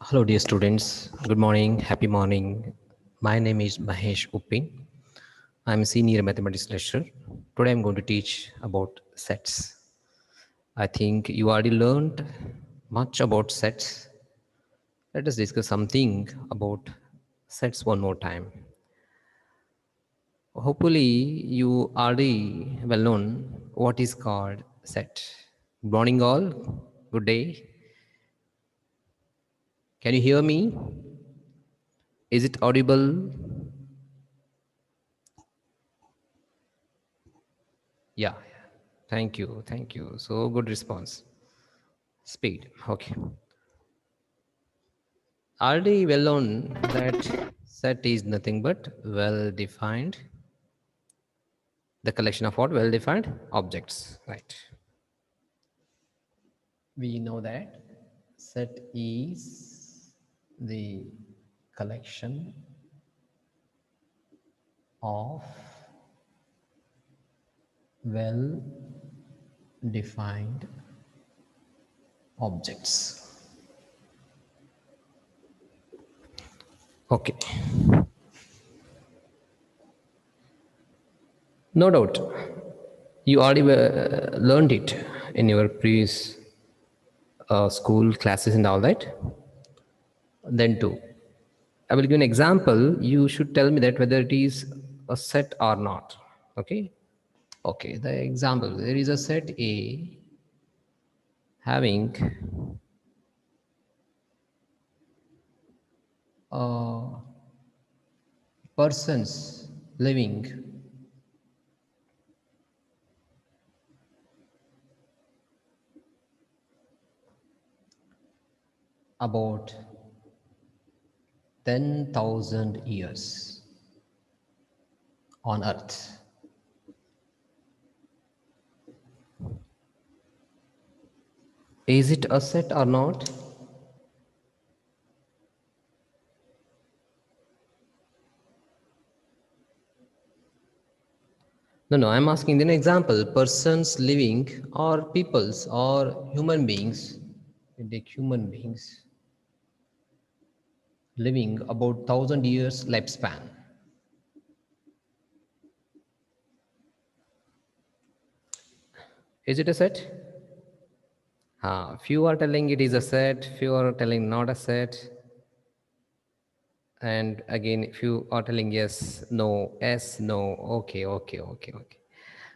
Hello, dear students. Good morning. Happy morning. My name is Mahesh Uppin. I'm a senior mathematics lecturer. Today, I'm going to teach about sets. I think you already learned much about sets. Let us discuss something about sets one more time. Hopefully, you already well known what is called set. Good morning, all. Good day. Can you hear me? Is it audible? Yeah, yeah. Thank you. Thank you. So good response. Speed. Okay. Already well known that set is nothing but well defined, the collection of what? Well defined objects. Right. We know that set is the collection of well defined objects. Okay. No doubt. You already learned it in your previous school classes and all that. Then too. I will give an example. You should tell me that whether it is a set or not. Okay. Okay. The example, there is a set A having persons living about 10,000 years on earth. Is it a set or not? No, no, I'm asking an example. Persons living or peoples or human beings, we take human beings living about 1,000 years lifespan. Is it a set? Few are telling it is a set, few are telling not a set, and again, few are telling yes, no, yes, no. Okay, okay, okay, okay.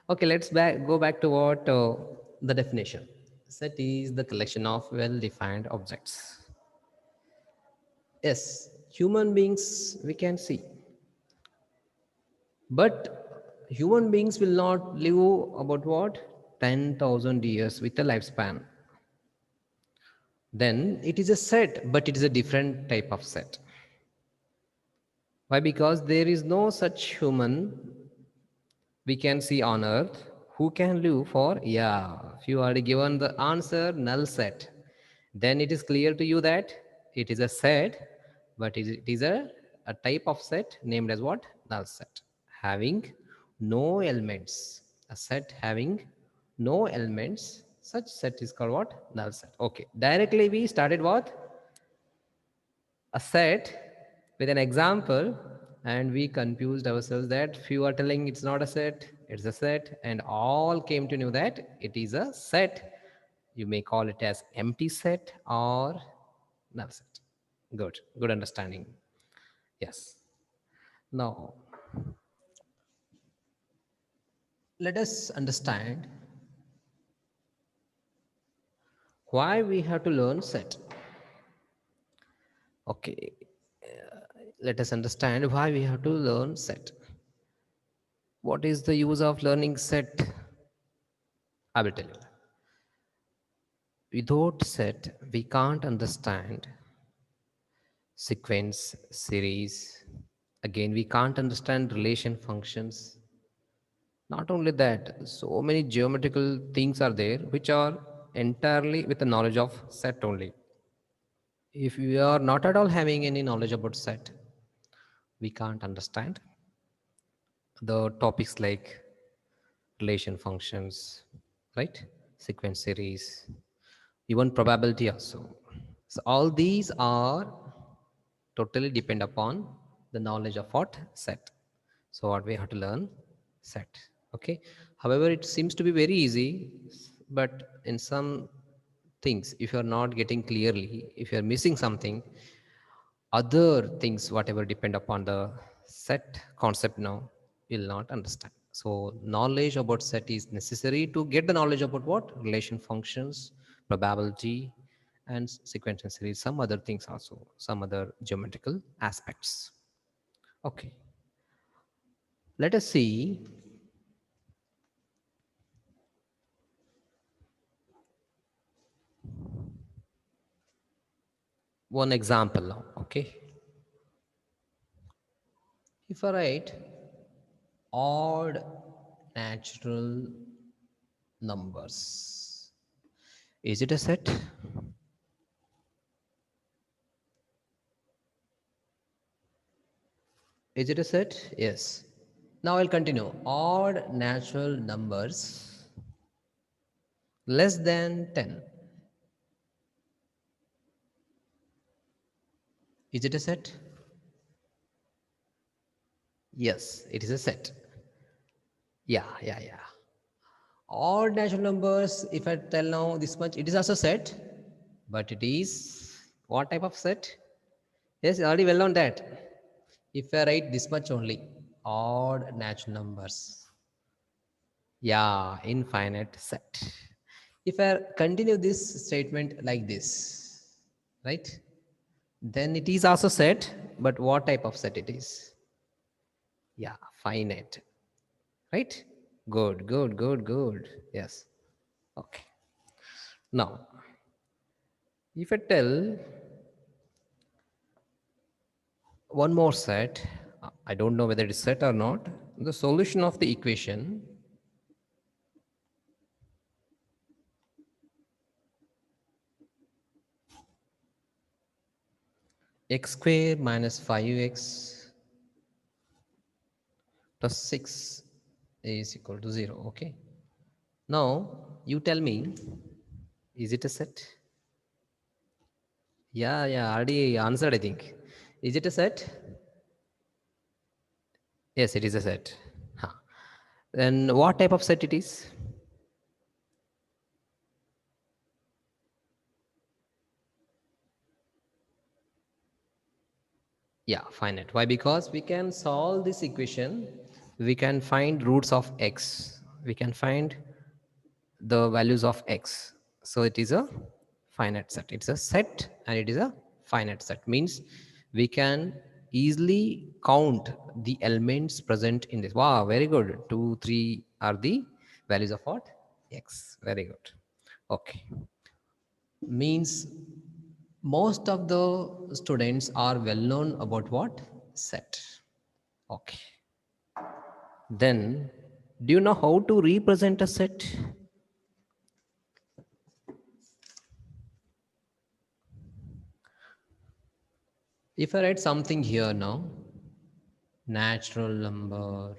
Okay, go back to what the definition. Set is the collection of well-defined objects. Yes, human beings we can see, but human beings will not live about what 10,000 years with a lifespan. Then it is a set, but it is a different type of set. Why? Because there is no such human we can see on earth who can live for, yeah, if you already given the answer, null set, then it is clear to you that it is a set, but it is a type of set named as what? Null set, having no elements. A set having no elements, such set is called what? Null set. Okay, directly we started what? A set with an example, and we confused ourselves that few are telling it's not a set, it's a set, and all came to know that it is a set. You may call it as empty set or null set. Good understanding. Yes. Now let us understand why we have to learn set. Okay, let us understand why we have to learn set. What is the use of learning set? I will tell you. Without set, we can't understand sequence, series. Again, we can't understand relation functions. Not only that, so many geometrical things are there which are entirely with the knowledge of set only. If we are not at all having any knowledge about set, we can't understand the topics like relation functions, right? Sequence series, even probability also. So all these are totally depend upon the knowledge of what? Set. So what we have to learn? Set. Okay. However, it seems to be very easy, but in some things, if you are not getting clearly, if you are missing something, other things whatever depend upon the set concept now, you'll not understand. So knowledge about set is necessary to get the knowledge about what? Relation functions, probability, and sequential series, some other things also, some other geometrical aspects. Okay, let us see one example now. Okay, if I write odd natural numbers, is it a set? Is it a set? Yes. Now I'll continue. Odd natural numbers less than 10. Is it a set? Yes, it is a set. Yeah. Odd natural numbers, if I tell now this much, it is also set, but it is what type of set? Yes, already well known that. If I write this much only, odd natural numbers, yeah, infinite set. If I continue this statement like this, right? Then it is also set, but what type of set it is? Yeah, finite, right? Good. Yes. Okay. Now, if I tell one more set, I don't know whether it is set or not, the solution of the equation x square minus 5x plus 6 is equal to 0. Okay. Now, you tell me, is it a set? Yeah, already answered, I think. Is it a set? Yes, it is a set. Huh. Then what type of set it is? Yeah, finite. Why? Because we can solve this equation. We can find roots of x. We can find the values of x. So it is a finite set. It's a set and it is a finite set. Means we can easily count the elements present in this. Wow, very good. 2, 3 are the values of what? X. Very good. Okay. Means most of the students are well known about what? Set. Okay. Then, do you know how to represent a set? If I write something here now, natural number,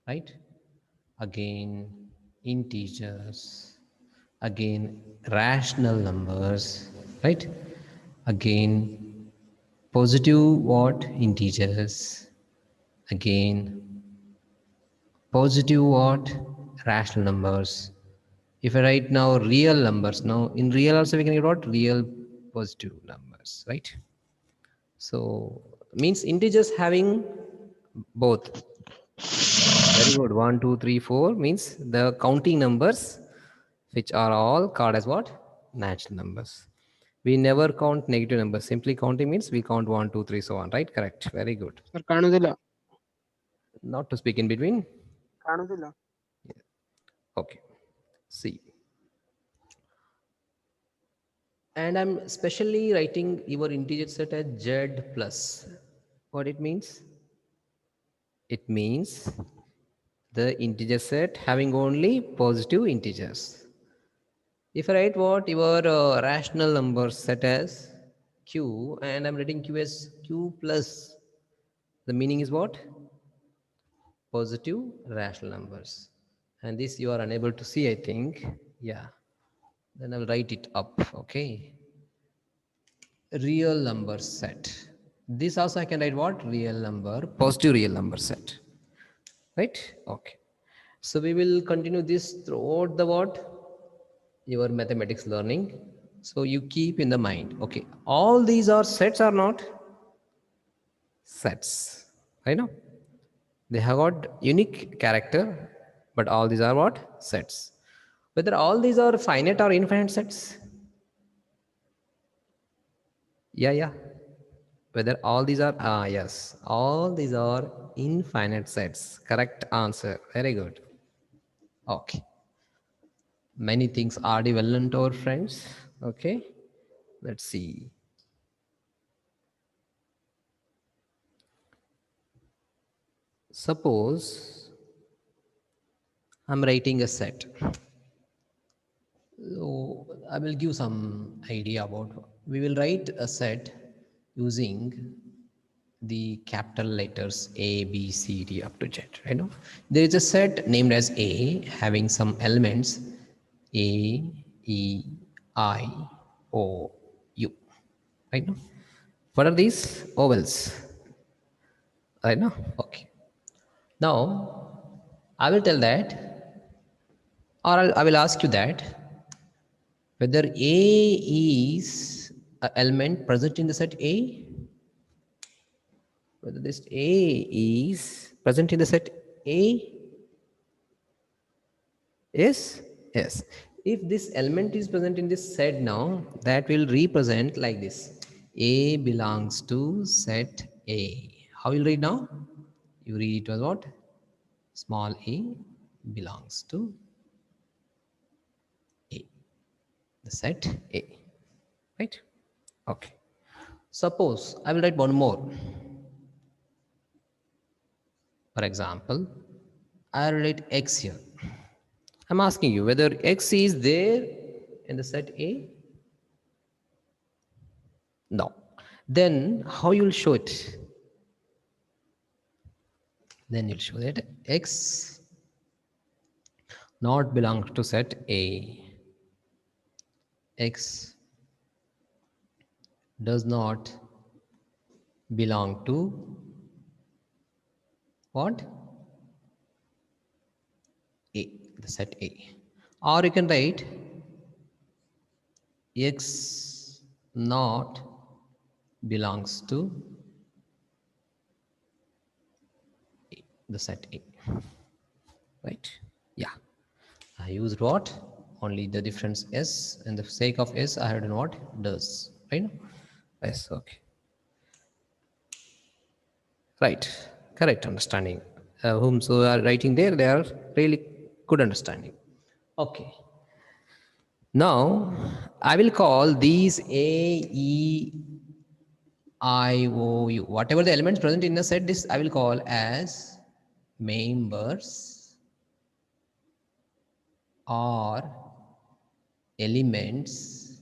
right? Again, integers, again, rational numbers, right? Again, positive what? Integers, again, positive what? Rational numbers. If I write now real numbers, now in real also we can get what? Real positive numbers, right? So means integers having both. Very good. 1, 2, 3, 4 means the counting numbers, which are all called as what? Natural numbers. We never count negative numbers. Simply counting means we count 1, 2, 3, so on, right? Correct. Very good. Sir ಕಾಣುದಿಲ್ಲ. Not to speak in between. ಕಾಣುದಿಲ್ಲ. Okay. See. And I'm specially writing your integer set as z plus. What it means? It means the integer set having only positive integers. If I write what your rational numbers set as q and I'm writing q as q plus, the meaning is what? Positive rational numbers. And this you are unable to see, I think. Yeah. Then I'll write it up. Okay. real number set. This also I can write what? Real number, positive real number set. Right? Okay. So we will continue this throughout the what? Your mathematics learning. So you keep in the mind. Okay. All these are sets or not? Sets. I know. They have got unique character, but all these are what? Sets. Whether all these are finite or infinite sets? Yeah, yeah. Whether all these are, yes, all these are infinite sets. Correct answer. Very good. Okay. Many things are developed, our friends. Okay. Let's see. Suppose I'm writing a set. So I will give some idea about. We will write a set using the capital letters A, B, C, D up to Z. I know there is a set named as A having some elements A, E, I, O, U. Right now, what are these vowels? Right now, okay. Now I will tell that, or I will ask you that whether A is an element present in the set A, whether this A is present in the set A. Yes, yes. If this element is present in this set now, that will represent like this. A belongs to set A. How you read now? You read it as what? Small a belongs to A. The set A. Right? Okay. Suppose I will write one more. For example, I will write X here. I'm asking you whether X is there in the set A. No. Then how you will show it? Then you'll show that X not belongs to set A. X does not belong to what? A, the set A. Or you can write X not belongs to A, the set A. Right? Yeah. I used what? Only the difference S. In the sake of S, I have done what? Does. Right? Yes, okay. Right. Correct understanding. Whom so are writing there, they are really good understanding. Okay. Now, I will call these A, E, I, O, U. Whatever the elements present in the set, this I will call as members or elements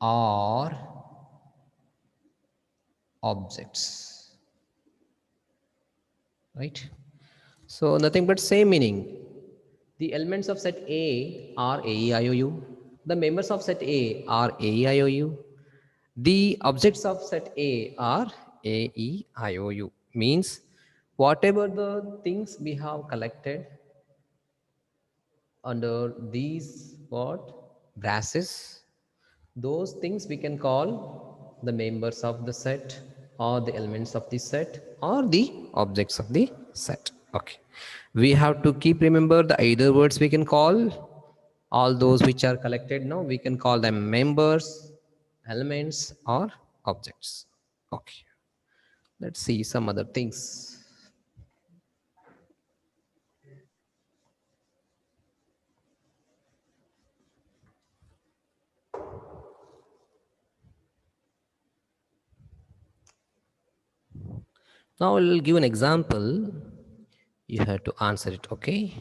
or objects. Right? So nothing but same meaning. The elements of set A are A, E, I, O, U. The members of set A are A, E, I, O, U. The objects of set A are A, E, I, O, U. Means whatever the things we have collected under these what brasses, those things we can call the members of the set or the elements of the set or the objects of the set. Okay, we have to keep remember the either words we can call all those which are collected now, we can call them members, elements or objects. Okay, let's see some other things. Now I'll give an example. You have to answer it, okay?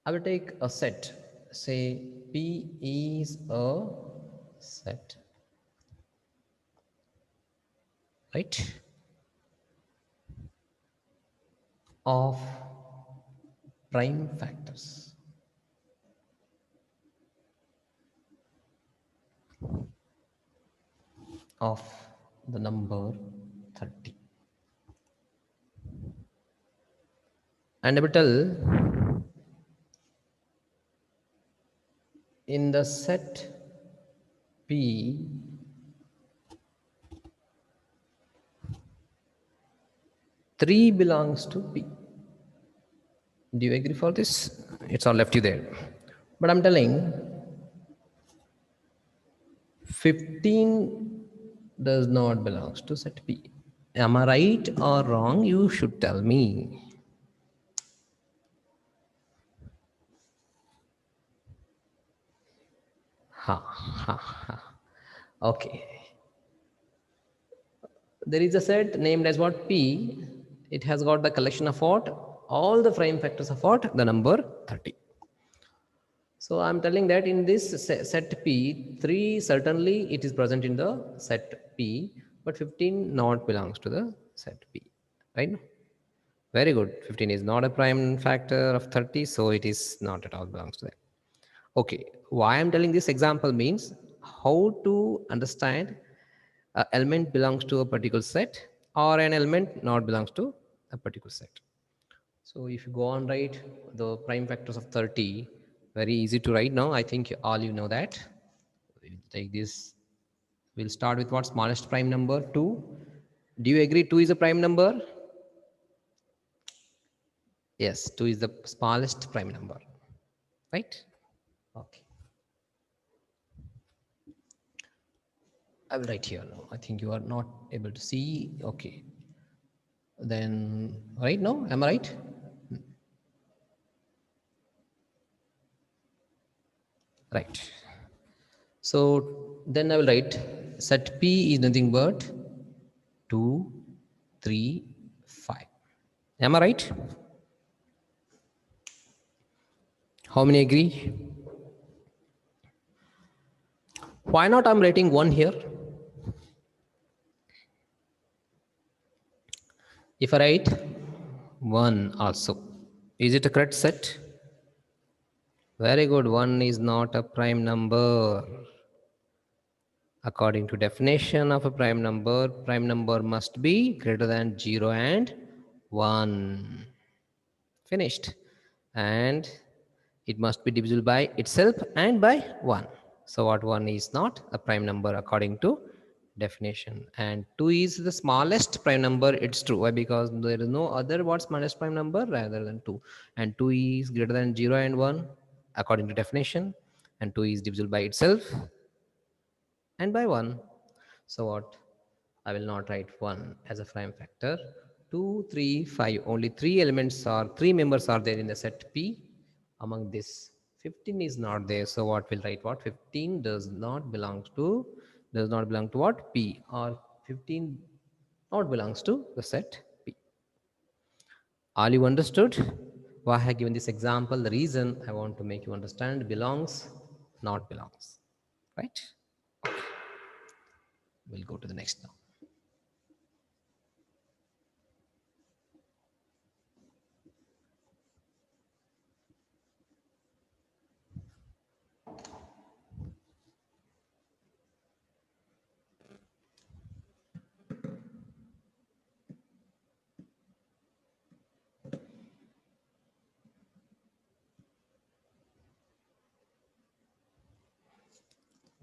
I will take a set. Say P is a set, right? Of prime factors of the number 30. And I will tell in the set P, 3 belongs to P. Do you agree for this? It's all left you there. But I'm telling 15 does not belongs to set P. Am I right or wrong? You should tell me. Ha ha ha. Okay. There is a set named as what? P. It has got the collection of what? All the prime factors of what? The number 30. So I'm telling that in this set P, 3 certainly it is present in the set P, but 15 not belongs to the set P. Right? Very good. 15 is not a prime factor of 30, so it is not at all belongs to that. Okay. Why I'm telling this example means how to understand an element belongs to a particular set or an element not belongs to a particular set. So if you go on write the prime factors of 30, very easy to write now. I think all you know that. We'll take this. We'll start with what? Smallest prime number, 2. Do you agree 2 is a prime number? Yes, 2 is the smallest prime number. Right? Okay. I will write here now. I think you are not able to see. Okay. Then, right now, am I right? Right. So then I will write set P is nothing but 2, 3, 5. Am I right? How many agree? Why not I'm writing 1 here? If I write 1 also, is it a correct set? Very good. 1 is not a prime number. According to definition of a prime number must be greater than 0 and 1. Finished. And it must be divisible by itself and by 1. So what? 1 is not a prime number according to definition. And 2 is the smallest prime number. It's true. Why? Because there is no other what smallest prime number rather than 2. And 2 is greater than 0 and 1 according to definition. And 2 is divisible by itself and by 1. So what? I will not write 1 as a prime factor. 2, 3, 5. Only 3 members are there in the set P. Among this, 15 is not there. So what will write what? 15 does not belong to what? P, or 15 not belongs to the set P. All you understood? Why I have given this example? The reason I want to make you understand belongs, not belongs. Right? We'll go to the next now.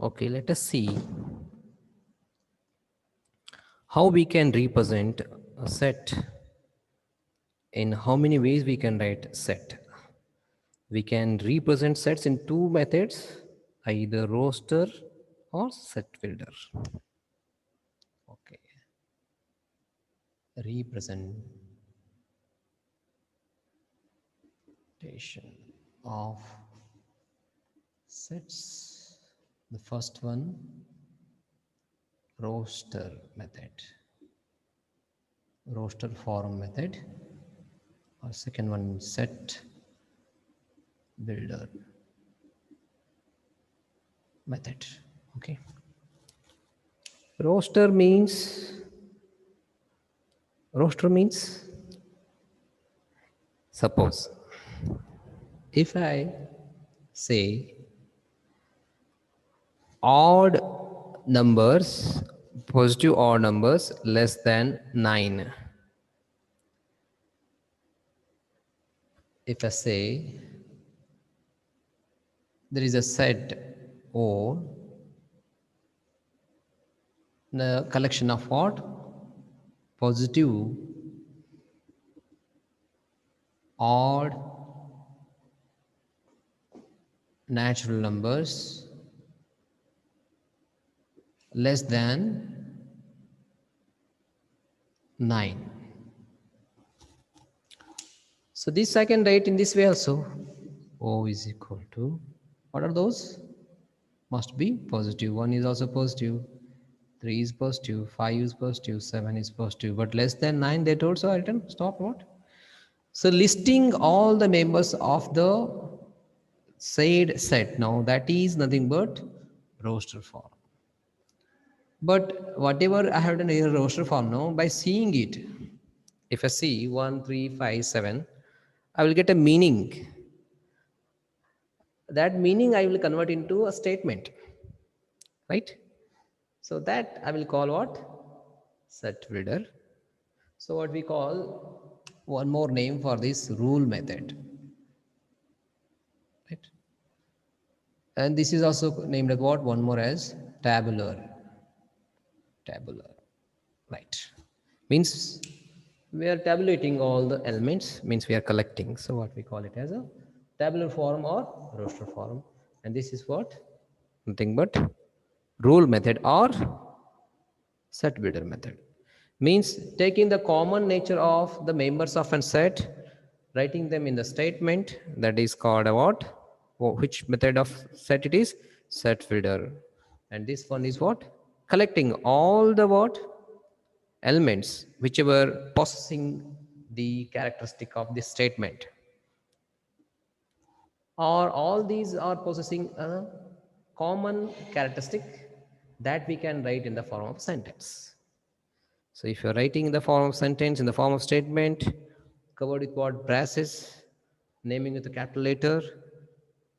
Okay, let us see how we can represent a set. In how many ways we can write set. We can represent sets in 2 methods, either roster or set builder. Okay. Representation of sets. The first one, roster method, roster form method, or second one, set builder method. Okay. Roster means suppose If I say odd numbers, positive odd numbers less than 9. If I say there is a set O, the collection of what? Positive odd natural numbers less than 9. So this I can write in this way also. O is equal to, what are those? Must be positive. 1 is also positive. 3 is positive. 5 is positive. 7 is positive. But less than 9 they told, so I written stop what? So listing all the members of the said set, now that is nothing but roster form. But whatever I have done here roster form now, by seeing it, if I see 1, 3, 5, 7, I will get a meaning. That meaning I will convert into a statement, right? So that I will call what? Set builder. So what we call one more name for this rule method, right? And this is also named as what? One more as tabular. Tabular, right? Means we are tabulating all the elements, means we are collecting. So what we call it as a tabular form or roster form. And this is what? Nothing but rule method or set builder method. Means taking the common nature of the members of a set, writing them in the statement, that is called a what? Which method of set it is? Set builder. And this one is what? Collecting all the what? Elements whichever possessing the characteristic of this statement, or all these are possessing a common characteristic that we can write in the form of sentence. So if you're writing in the form of sentence, in the form of statement, covered with what? Braces, naming with a capital letter,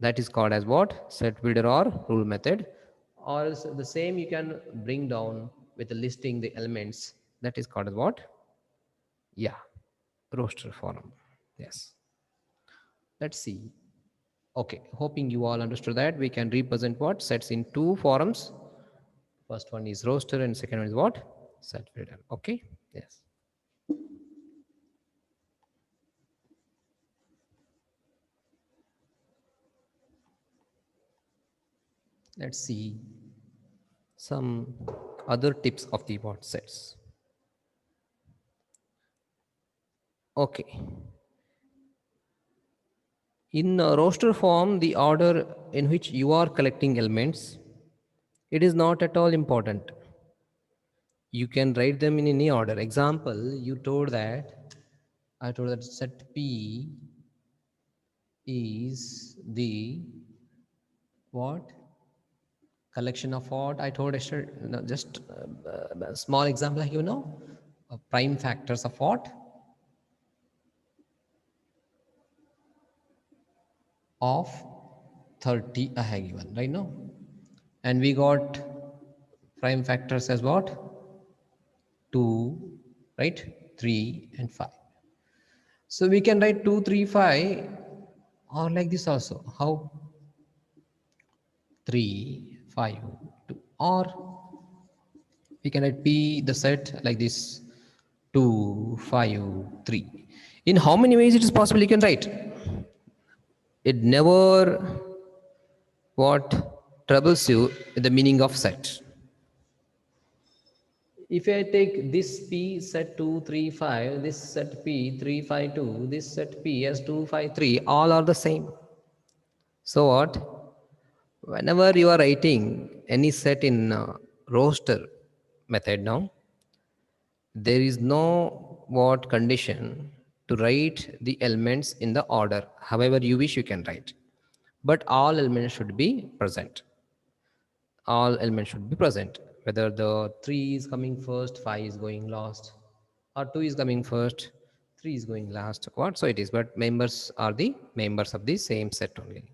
that is called as what? Set builder or rule method. Or else the same you can bring down with the listing the elements, that is called as what? Yeah, roster form. Yes. Let's see. Okay, hoping you all understood that we can represent what? Sets in two forms. First one is roster and second one is what? Set builder. Okay. Yes. Let's see some other tips of the what sets. Okay. In a roster form, the order in which you are collecting elements, it is not at all important. You can write them in any order. Example, I told that set P is the what? Collection of what? I told yesterday, no, just a small example, like prime factors of what? Of 30 I have given, right now. And we got prime factors as what? 2, right? 3 and 5. So we can write 2, 3, 5 or like this also. How? 3, 5, 2. Or we can write P the set like this: 2, 5, 3. In how many ways it is possible you can write? It never what troubles you in the meaning of set. If I take this P set 2, 3, 5, this set P 3, 5, 2, this set P as 2, 5, 3, all are the same. So what? Whenever you are writing any set in roster method now, there is no what condition to write the elements in the order. However you wish, you can write. But all elements should be present. All elements should be present. Whether the 3 is coming first, 5 is going last, or 2 is coming first, 3 is going last. What? So it is, but members are the members of the same set only.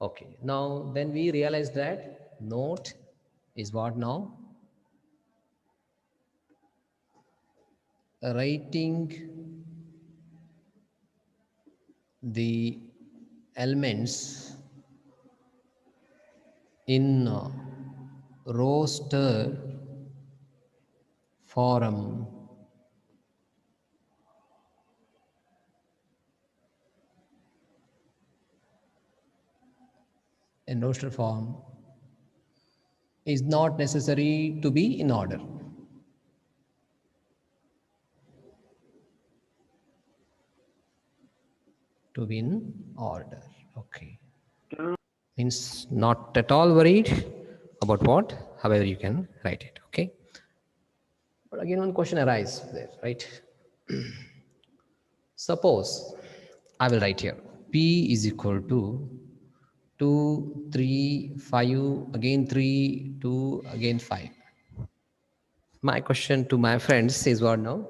Okay. Now, then we realize that note is what now? Writing the elements in roster form in roster form is not necessary to be in order. To be in order. Okay. Means not at all worried about what, however you can write it. Okay. But again, one question arises there, right? Suppose I will write here P is equal to 2, 3, 5, again 3, 2, again 5. My question to my friends is what now?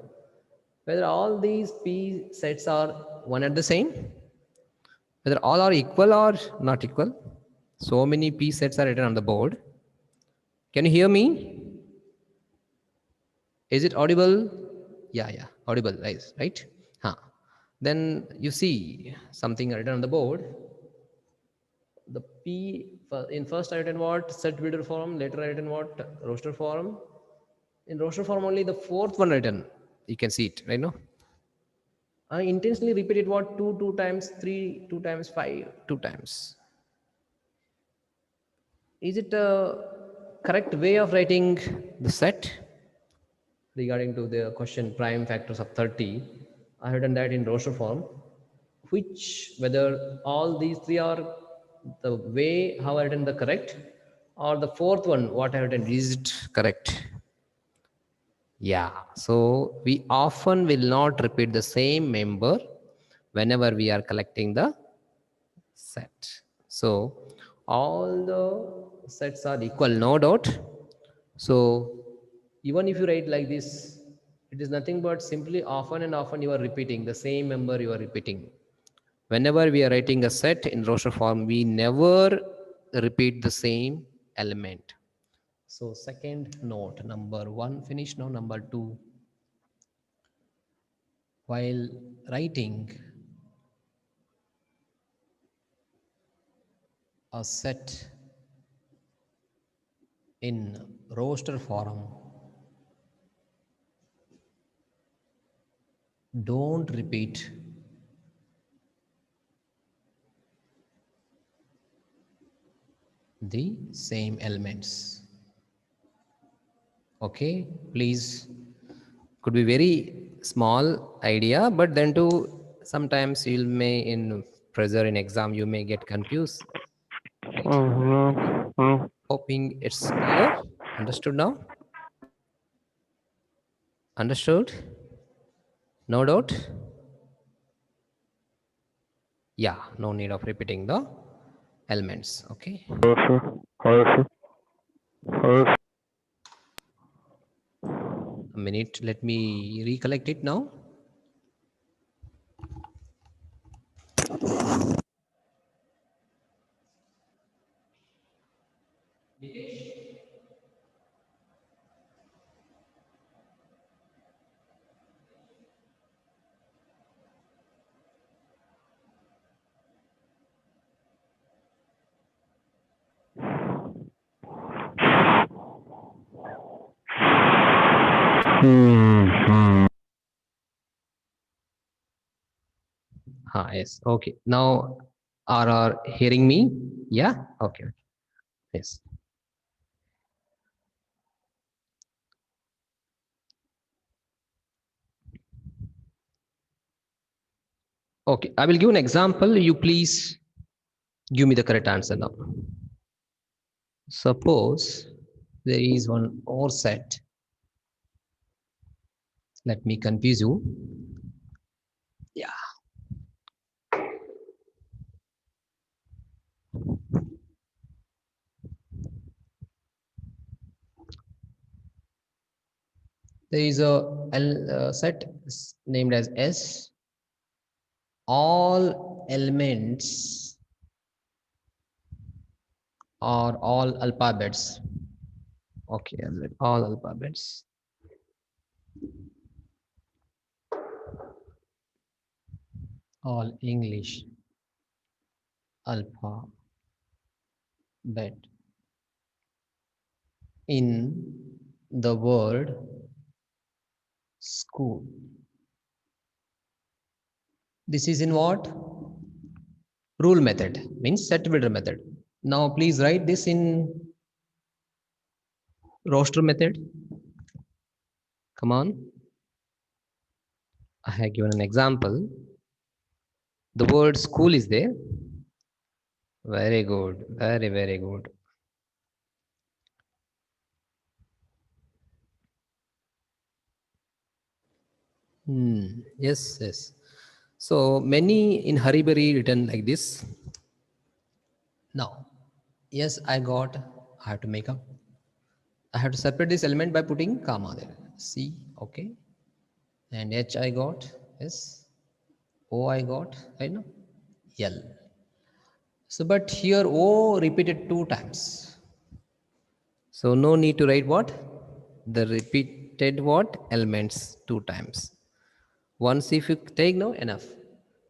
Whether all these P sets are one and the same, whether all are equal or not equal. So many P sets are written on the board. Can you hear me? Is it audible? Yeah, audible, right? Huh. Then you see something written on the board. The P in first I written what? Set builder form, later I written what? Roster form. In roster form only the fourth one written. You can see it, right? No? I intentionally repeated what? 2, 2 times, 3, 2 times, 5, 2 times. Is it a correct way of writing the set? Regarding to the question prime factors of 30, I have done that in roster form, which whether all these three are the way how I written the correct, or the fourth one what I have written, is it correct? Yeah, so we often will not repeat the same member whenever we are collecting the set. So all the sets are equal, no doubt. So even if you write like this, it is nothing but simply often and often you are repeating the same member you are repeating. Whenever we are writing a set in roster form, we never repeat the same element. So second note, number 1 finish. Now number 2, while writing a set in roster form, don't repeat the same elements. Okay, please, could be very small idea, but then too sometimes you may in pressure in exam you may get confused, right? Hoping it's clear. Understood now? Understood? No doubt? Yeah, no need of repeating the elements. Okay, a minute, let me recollect it now. Yes, okay, now are hearing me? Yeah, okay, yes. Okay, I will give an example. You please give me the correct answer now. Suppose there is one OR set. Let me confuse you. Yeah. There is a set named as S. All elements or all alphabets. Okay, all alphabets. All English alphabet in the word school. This is in what? Rule method, means set builder method. Now please write this in roster method. Come on. I have given an example. The word school is there. Very good. Very, very good. Yes, yes. So many in Haribari written like this. Now, yes, I got, I have to make up. I have to separate this element by putting comma there. C, okay. And H I got, yes. O I got, I know. L. So, but here O repeated 2 times. So no need to write what? The repeated what? Elements 2 times. Once if you take, no, enough.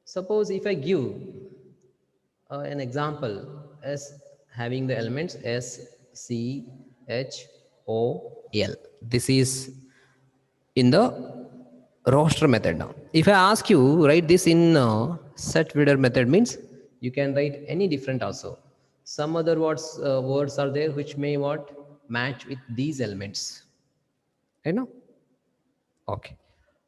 Suppose if I give an example as having the elements S, C, H, O, L. This is in the roster method now. If I ask you write this in set builder method, means you can write any different also. Some other words are there which may what match with these elements. I know. Okay.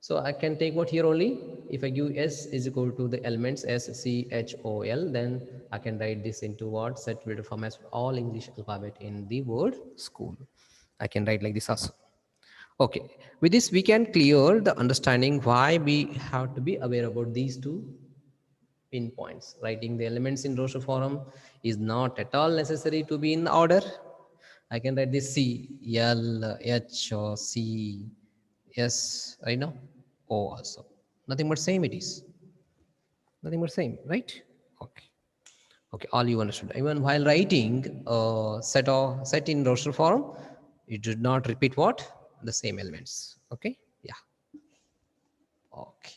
So I can take what here only. If I give S is equal to the elements S, C, H, O, L, then I can write this into what? Set builder form as all English alphabet in the word school. I can write like this also. Okay. With this, we can clear the understanding why we have to be aware about these two pinpoints. Writing the elements in roster form is not at all necessary to be in order. I can write this C, L, H, or C, S, I know, O also. Nothing but same it is. Nothing but same, right? Okay. Okay, all you understood. Even while writing set in roster form, you did not repeat what? The same elements. Okay? Yeah. Okay.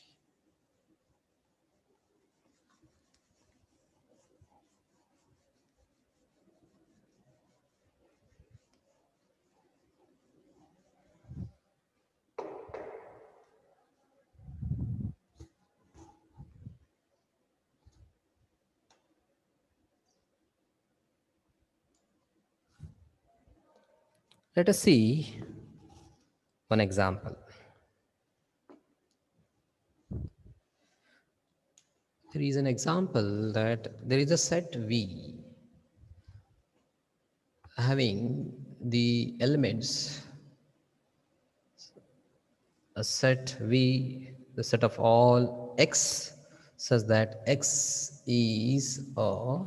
Let us see one example. There is an example that there is a set V having the elements, a set V, the set of all X, such that X is a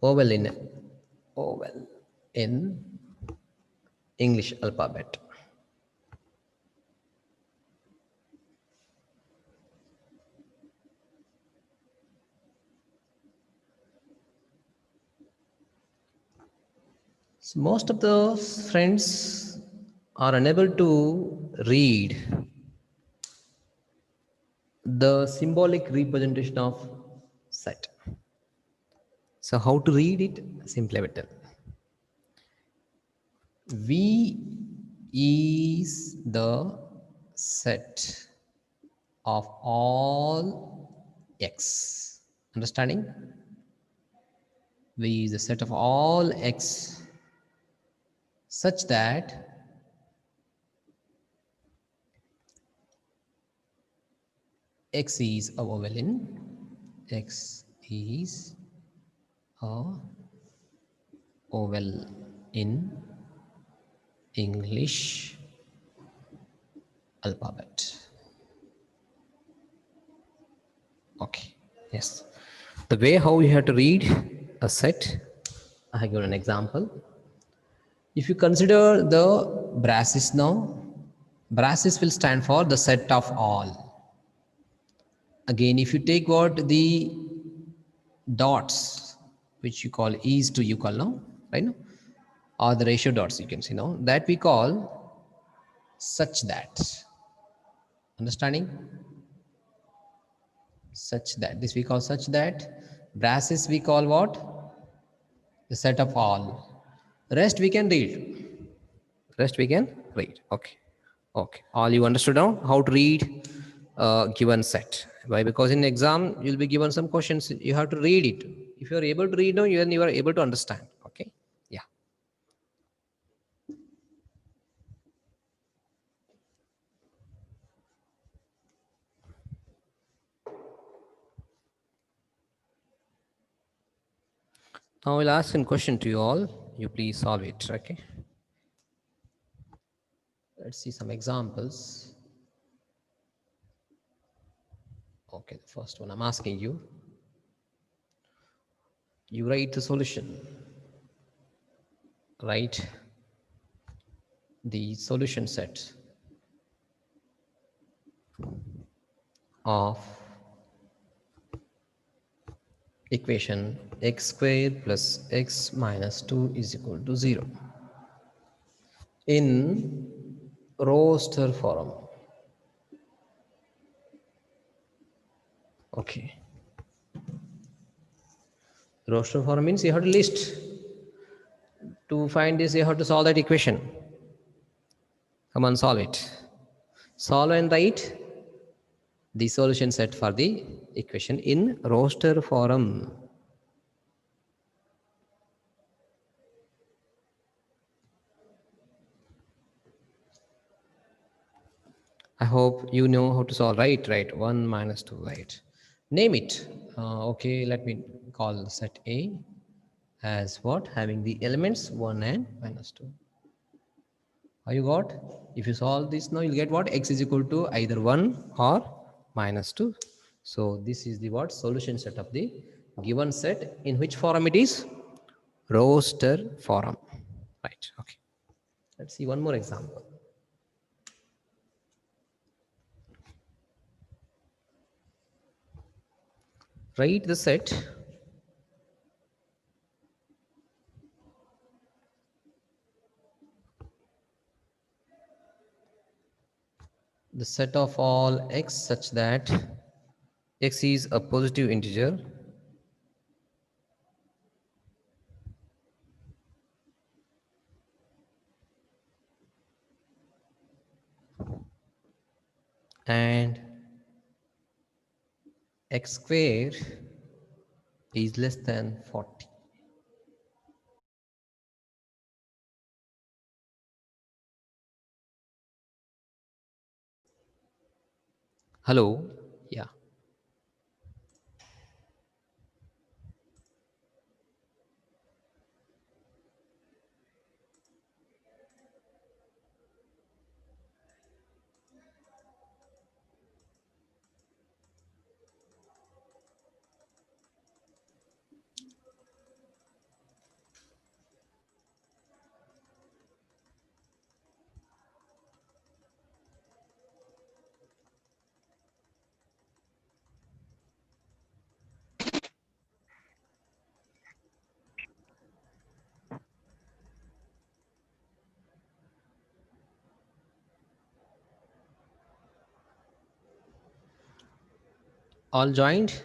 vowel in English alphabet. So most of the friends are unable to read the symbolic representation of set. So how to read it? Simply I will tell. V is the set of all X. Understanding? V is the set of all X such that X is a vowel in, X is a vowel in English alphabet. Okay, yes. The way how you have to read a set, I have given an example. If you consider the brasses now, Braces will stand for the set of all. Again, if you take what the dots, which you call is to you call now, right? No? Or the ratio dots you can see now, that we call such that. Understanding? Such that. This we call such that. Braces we call what? The set of all. Rest we can read. Rest we can read. Okay. Okay. All you understood now how to read a given set. Why? Because in exam you'll be given some questions. You have to read it. If you are able to read now, you are able to understand. Okay. Yeah. Now I'll ask a question to you all. You please solve it. Okay. Let's see some examples. Okay, the first one I'm asking you. You write the solution. Write the solution set of equation x squared plus x minus 2 is equal to 0 in roster form. Okay. Roster form means you have to list. To find this, you have to solve that equation. Come on, solve it. Solve and write the solution set for the equation in roster form. I hope you know how to solve. Right. 1 minus 2, right. Name it. Okay, let me call set A as what? Having the elements 1 and minus 2. How you got? If you solve this now, you'll get what? X is equal to either 1 or minus 2. So this is the what? Solution set of the given set. In which form it is? Roster form. Right. Okay. Let's see one more example. Write the set of all x such that x is a positive integer and x square is less than 40. Hello? Yeah. All joined?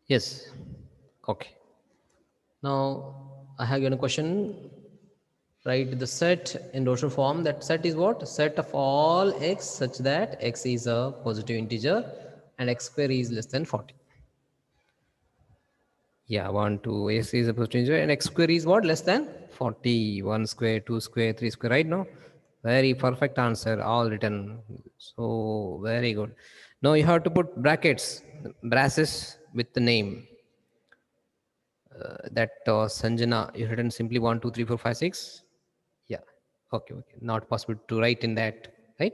Yes. Okay. Now I have given a question. Write the set in rotor form. That set is what? Set of all x such that x is a positive integer and x square is less than 40. Yeah, 1, 2, AC is supposed to integer, and x square is what? Less than 40. 1 square, 2 square, 3 square, right? No? Very perfect answer, all written. So, very good. Now you have to put brackets, braces with the name. That Sanjana, you written simply 1, 2, 3, 4, 5, 6. Yeah. Okay, okay. Not possible to write in that, right?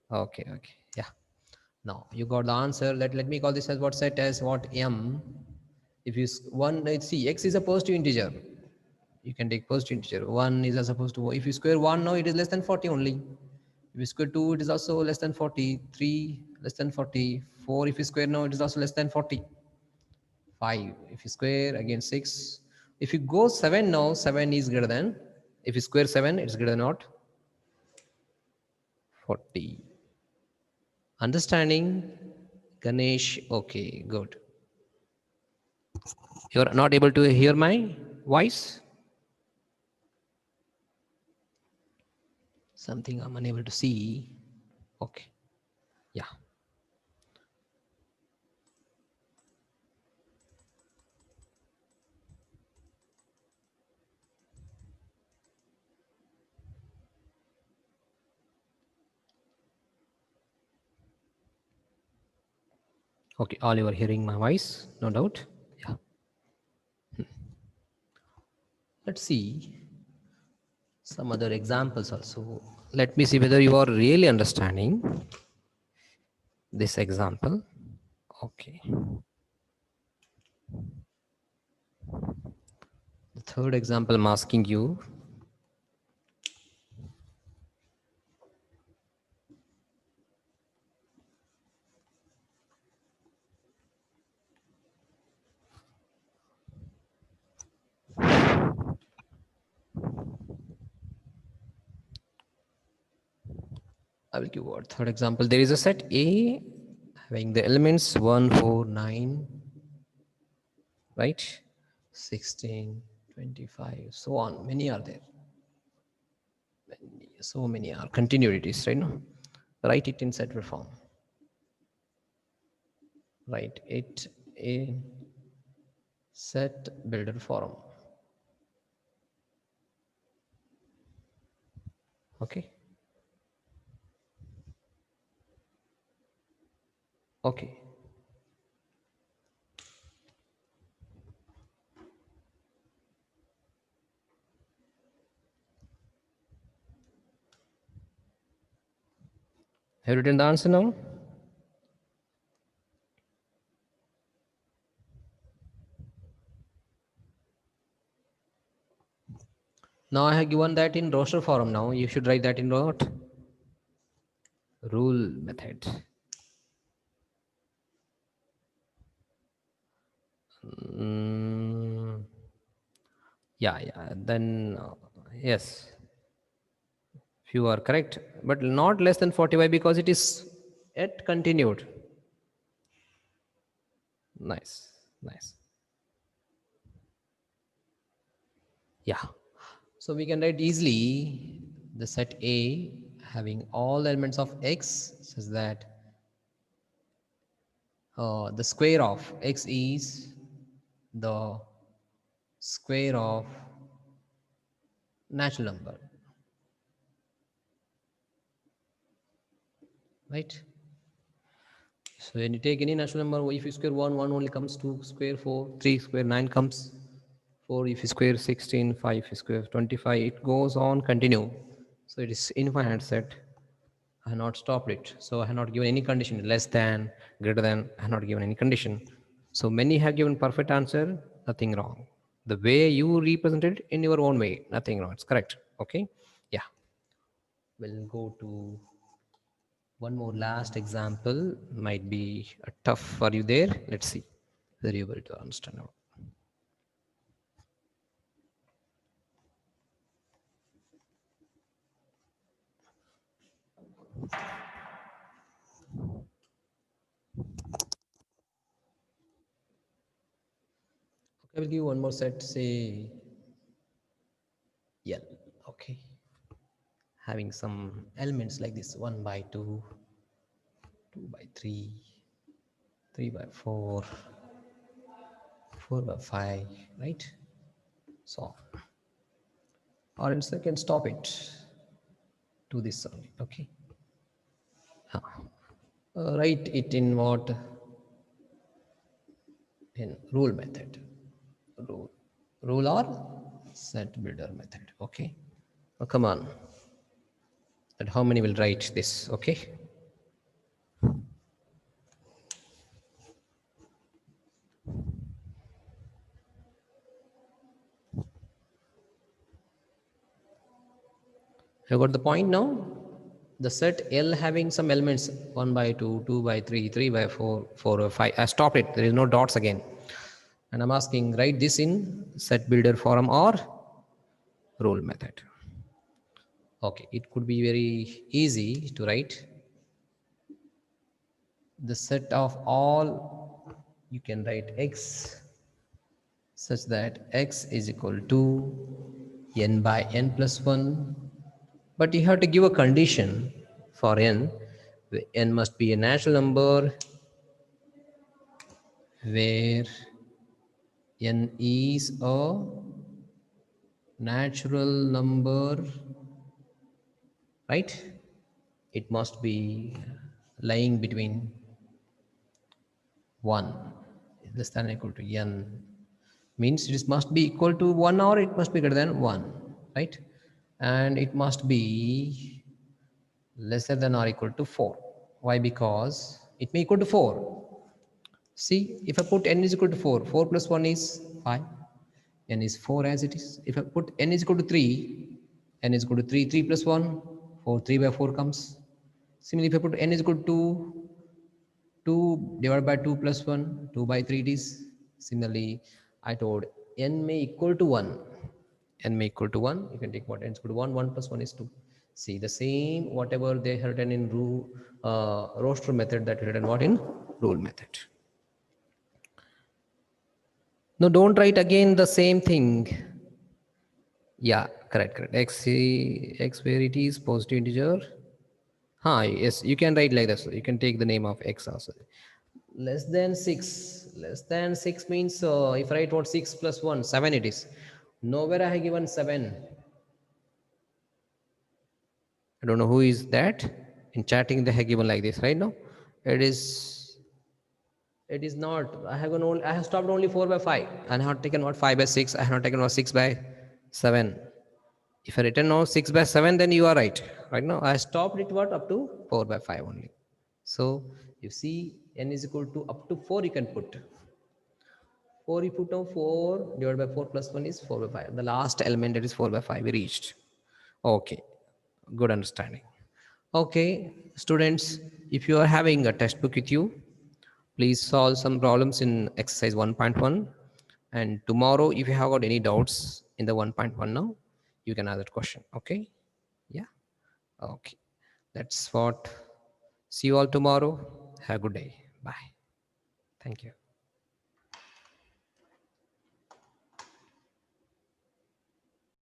Okay, okay. Yeah. Now you got the answer. Let me call this as what set as what m. If you one, let's see, x is a positive integer. You can take positive integer. One is supposed to. If you square one, now it is less than 40 only. If you square two, it is also less than 40. Three less than 40. Four, if you square now, it is also less than 40. 5 if you square, again 6. If you go 7 now, 7 is greater than, if you square 7 it's greater than what? 40. Understanding, Ganesh? Okay, good. You're not able to hear my voice? Something I'm unable to see. Okay, yeah. Okay, all you are hearing my voice, no doubt. Yeah. Let's see some other examples also. Let me see whether you are really understanding this example. Okay. The third example I'm asking you. I will give what third example. There is a set A having the elements 1, 4, 9, right? 16, 25, so on. Many are there. So many are continuities, right? No? Write it in set form. Write it in set builder form. Okay. Okay. Have you written the answer now? Now I have given that in roster form. Now you should write that in what? Rule method. Mm, yeah, yeah. Then yes, if you are correct, but not less than 45 because it is yet continued. Nice, nice. Yeah. So we can write easily the set A having all elements of x such that the square of x is the square of natural number, right? So when you take any natural number, if you square 1, 1 only comes, 2 square 4, 3 square 9 comes, 4 if you square 16, 5 if you square 25, it goes on continue. So it is infinite set. I have not stopped it. So I have not given any condition, less than, greater than, I have not given any condition. So many have given perfect answer, nothing wrong. The way you represented in your own way, nothing wrong. It's correct. Okay. Yeah. We'll go to one more last example. Might be tough for you there. Let's see whether you're able to understand now. Okay, I will give one more set, say L. Okay. Having some elements like this 1 by 2, 2 by 3, 3 by 4, 4 by 5, right? So, or else I can stop it to this only, okay? Write it in what? In rule method. Rule or set builder method, okay? Oh, come on. That how many will write this, okay? You got the point now? The set L having some elements 1 by 2, 2 by 3, 3 by 4, 4 by 5. I stopped it. There is no dots again. And I'm asking, write this in set builder form or rule method. Okay, it could be very easy to write the set of all. You can write x such that x is equal to n by n plus 1. But you have to give a condition for n. N must be a natural number where n is a natural number, right? It must be lying between 1 less than or equal to n, means it must be equal to 1 or it must be greater than 1, right? And it must be lesser than or equal to 4. Why? Because it may equal to 4. See, if I put n is equal to 4, 4 plus 1 is 5, n is 4 as it is. If I put n is equal to 3, n is equal to 3, 3 plus 1, 4, 3 by 4 comes. Similarly, if I put n is equal to 2 divided by 2 plus 1, 2 by 3 it is. Similarly, I told n may equal to 1. N may equal to 1. You can take what n is equal to 1, 1 plus 1 is 2. See, the same whatever they have written in roster method that written what in rule method. No, don't write again the same thing. Yeah, correct. X where it is positive integer. Yes, you can write like this. You can take the name of x also. Less than 6. Less than 6 means if I write what 6 plus 1, 7 it is. Nowhere I have given 7. I don't know who is that. In chatting they have given like this, right now. It is not. I have stopped only 4 by 5. And I have taken what 5 by 6. I have not taken what 6 by 7. If I written now 6 by 7, then you are right. Right now I stopped it what up to 4 by 5 only. So you see n is equal to up to 4 you can put. 4 you put down 4 divided by 4 plus 1 is 4 by 5. The last element that is 4 by 5 we reached. Okay, good understanding. Okay, students, if you are having a textbook with you, please solve some problems in exercise 1.1. And tomorrow, if you have got any doubts in the 1.1 now, you can ask that question. Okay? Yeah? Okay. That's what. See you all tomorrow. Have a good day. Bye. Thank you.